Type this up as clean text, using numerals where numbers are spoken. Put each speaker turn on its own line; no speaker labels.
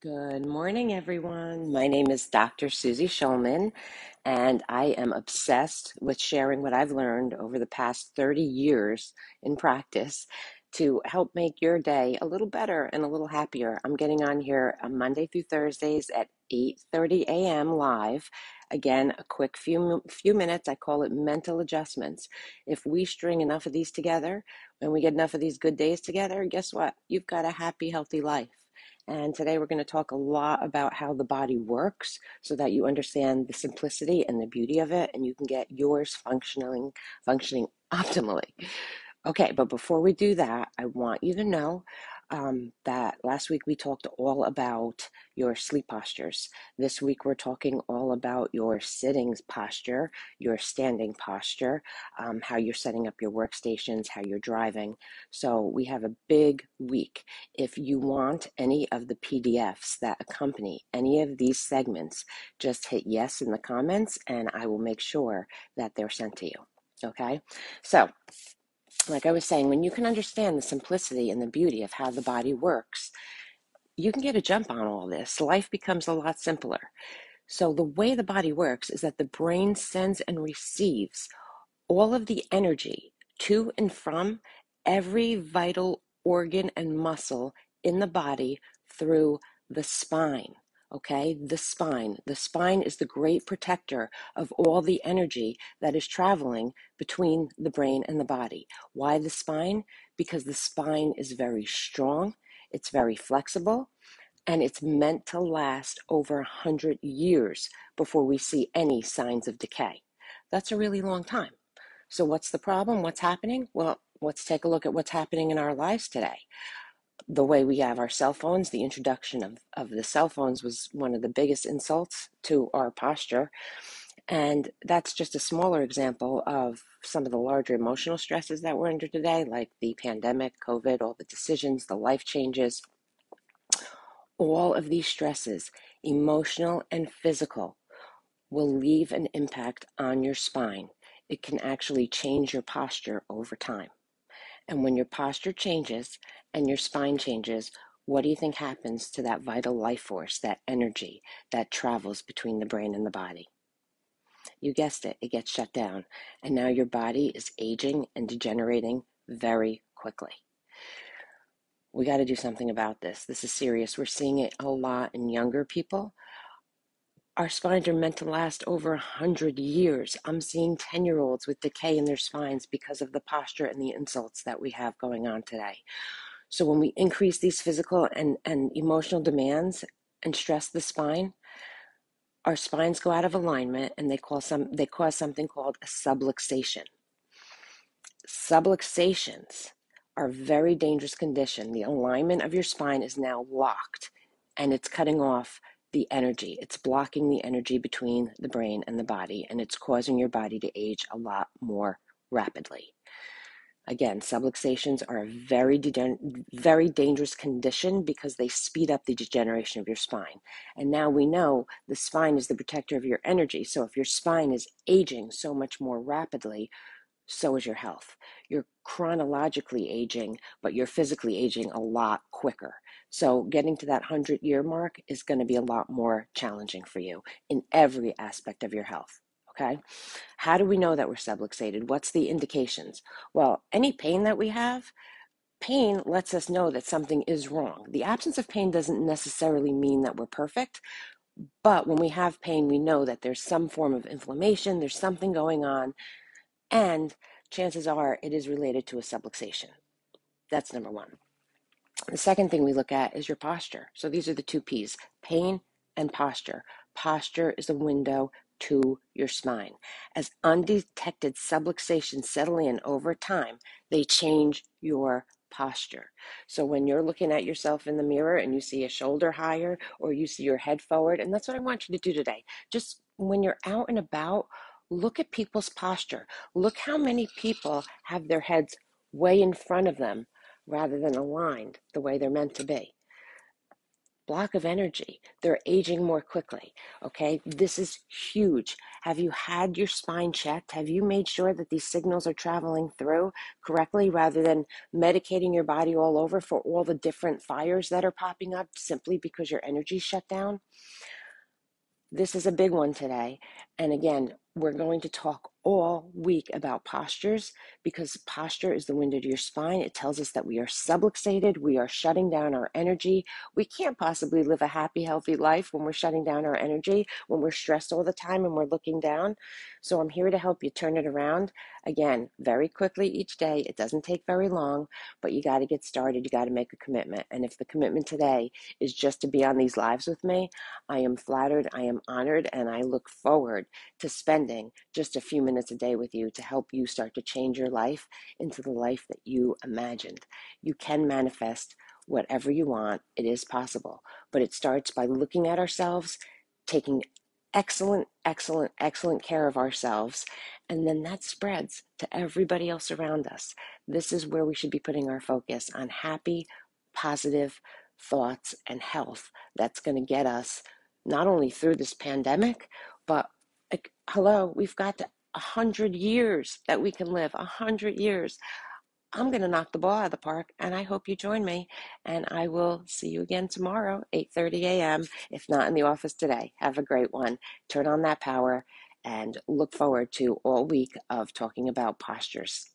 Good morning, everyone. My name is Dr. Suzi Schulman, and I am obsessed with sharing what I've learned over the past 30 years in practice to help make your day a little better and a little happier. I'm getting on here on Monday through Thursdays at 8:30 a.m. live. Again, a quick few minutes. I call it mental adjustments. If we string enough of these together and we get enough of these good days together, guess what? You've got a happy, healthy life. And today we're going to talk a lot about how the body works so that you understand the simplicity and the beauty of it and you can get yours functioning optimally. Okay, but before we do that, I want you to know that last week we talked all about your sleep postures. This week we're talking all about your sitting posture, your standing posture, how you're setting up your workstations, how you're driving. So we have a big week. If you want any of the PDFs that accompany any of these segments, just hit yes in the comments and I will make sure that they're sent to you. Okay, so like I was saying, when you can understand the simplicity and the beauty of how the body works, you can get a jump on all this. Life becomes a lot simpler. So the way the body works is that the brain sends and receives all of the energy to and from every vital organ and muscle in the body through the spine. Okay, the spine. The spine is the great protector of all the energy that is traveling between the brain and the body. Why the spine? Because the spine is very strong, it's very flexible, and it's meant to last over 100 years before we see any signs of decay. That's a really long time. So what's the problem? What's happening? Well, let's take a look at what's happening in our lives today. The way we have our cell phones, the introduction of the cell phones was one of the biggest insults to our posture. And that's just a smaller example of some of the larger emotional stresses that we're under today, like the pandemic, COVID, all the decisions, the life changes. All of these stresses, emotional and physical, will leave an impact on your spine. It can actually change your posture over time. And when your posture changes and your spine changes, what do you think happens to that vital life force, that energy that travels between the brain and the body? You guessed it, it gets shut down. And now your body is aging and degenerating very quickly. We got to do something about this. This is serious. We're seeing it a lot in younger people. Our spines are meant to last over 100 years. I'm seeing 10-year-olds with decay in their spines because of the posture and the insults that we have going on today. So when we increase these physical and emotional demands and stress the spine, our spines go out of alignment and they cause something called a subluxation. Subluxations are a very dangerous condition. The alignment of your spine is now locked and it's cutting off the energy. It's blocking the energy between the brain and the body, and it's causing your body to age a lot more rapidly. Again, subluxations are a very dangerous condition because they speed up the degeneration of your spine. And now we know the spine is the protector of your energy. So if your spine is aging so much more rapidly, so is your health. You're chronologically aging, but you're physically aging a lot quicker. So getting to that 100-year mark is going to be a lot more challenging for you in every aspect of your health. Okay? How do we know that we're subluxated? What's the indications? Well, any pain that we have, pain lets us know that something is wrong. The absence of pain doesn't necessarily mean that we're perfect, but when we have pain, we know that there's some form of inflammation, there's something going on, and chances are it is related to a subluxation. That's number one. The second thing we look at is your posture. So these are the two P's, pain and posture. Posture is a window to your spine. As undetected subluxations settle in over time, they change your posture. So when you're looking at yourself in the mirror and you see a shoulder higher or you see your head forward, and that's what I want you to do today. Just when you're out and about, look at people's posture. Look how many people have their heads way in front of them rather than aligned the way they're meant to be. block of energy. They're aging more quickly. Okay, this is huge. Have you had your spine checked? Have you made sure that these signals are traveling through correctly rather than medicating your body all over for all the different fires that are popping up simply because your energy's shut down? This is a big one today. And again, we're going to talk all week about postures because posture is the wind of your spine. It tells us that we are subluxated. We are shutting down our energy. We can't possibly live a happy, healthy life when we're shutting down our energy, when we're stressed all the time and we're looking down. So I'm here to help you turn it around. Again, very quickly each day. It doesn't take very long, but you got to get started. You got to make a commitment. And if the commitment today is just to be on these lives with me, I am flattered, I am honored, and I look forward to spending just a few minutes a day with you to help you start to change your life into the life that you imagined. You can manifest whatever you want. It is possible, but it starts by looking at ourselves, taking excellent, excellent, excellent care of ourselves, and then that spreads to everybody else around us. This is where we should be putting our focus on happy, positive thoughts and health. That's going to get us not only through this pandemic, but like, hello, we've got 100 years that we can live, 100 years. I'm going to knock the ball out of the park, and I hope you join me. And I will see you again tomorrow, 8:30 a.m., if not in the office today. Have a great one. Turn on that power and look forward to all week of talking about postures.